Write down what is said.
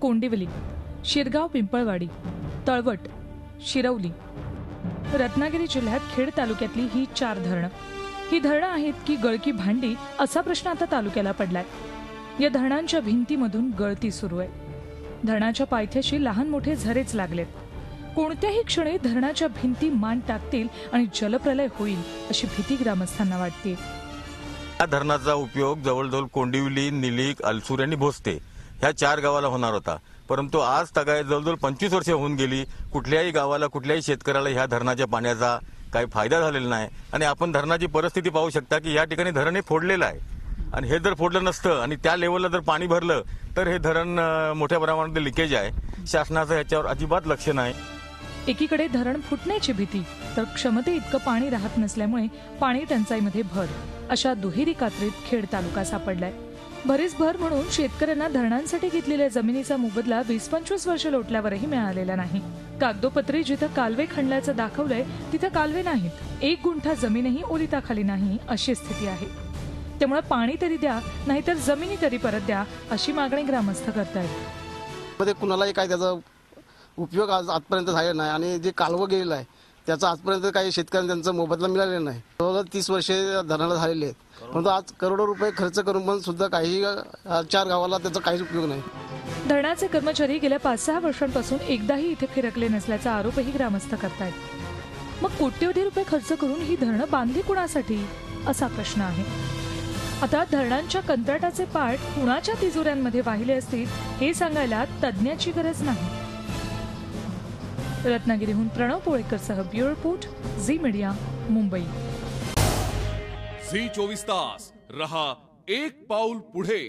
कोंडिवली, शिरगाव पिंपळवाडी, तळवट, शिरवली. रत्नागिरी जिल्ह्यात खेड तालुक्यातली ही 4 धरणं. ही धरणं आहेत की गळकी भांडी असा प्रश्न आता तालुक्याला पडलाय. या धरणांच्या भिंतीमधून गळती सुरू आहे. धरणाच्या पायथ्याशी लहान मोठे झरेच लागलेत. कोणत्याही क्षणी धरणाच्या भिंती मान टाकतील आणि जलप्रलय होईल अशी भीती ग्रामस्थांना वाटते. या धरणाचा उपयोग जवळजवळ कोंडिवली, निलीक, अलसूर आणि भोसते ह्या 4 गावाला होणार होता. परंतु आज तगाय जवळजवळ 25 वर्षे होऊन गेली. कुठल्याही गावाला, कुठल्याही शेतकऱ्याला ह्या धरणाच्या पाण्याचा काही फायदा झालेला नाही. आणि आपण धरणाची परिस्थिती पाहू शकता की या ठिकाणी धरण हे फोडलेलं आहे. आणि हे जर फोडलं नसतं आणि त्या लेवलला जर पाणी भरलं तर हे धरण मोठ्या प्रमाणात लिकेज आहे. शासनाचं ह्याच्यावर अजिबात लक्ष नाही. एकीकडे धरण फुटण्याची भीती तर क्षमते इतकं पाणी राहत नसल्यामुळे पाणी टंचाईमध्ये भर अशा दुहेरी कात्रीत खेड तालुका सापडलाय. भरीस भर म्हणून शेतकऱ्यांना धरणांसाठी घेतलेल्या जमिनीचा मोबदला 20-25 वर्ष लोटल्यावरही मिळालेला नाही. कागदोपत्री जिथं कालवे खणल्याचं दाखवलंय तिथं कालवे नाहीत. 1 गुंठा जमीनही ओलिताखाली नाही अशी स्थिती आहे. त्यामुळे पाणी तरी द्या, नाहीतर जमिनी तरी परत द्या अशी मागणी ग्रामस्थ करतायत. कुणालाही काय त्याचा उपयोग आजपर्यंत झालेला नाही आणि जे कालवं गेलेलं आहे त्याचा आजपर्यंत काही शेतकऱ्यांना त्यांचा मोबदला मिळालेला नाही. 30 वर्षे धरणाला झालेली आहेत, परंतु आज करोडो रुपये खर्च करून पण सुद्धा काही 4 गावाला त्याचा काहीच उपयोग नाही. धरणाचे कर्मचारी गेल्या 5-6 वर्षांपासून एकदाही इथे फिरकले नसल्याचा आरोपही ग्रामस्थ करतायत. मग कोट्यवधी रुपये खर्च करून ही धरणं बांधली कुणासाठी असा प्रश्न आहे. आता धरणांच्या कंत्राटाचे पाठ कुणाच्या तिजोऱ्यांमध्ये वाहिले असतील हे सांगायला तज्ज्ञाची गरज नाही. रत्नागिरीहून प्रणव पोळेकरसह bureau report, Zee media, Mumbai. Zee 24 तास रहा एक पाऊल पुढे.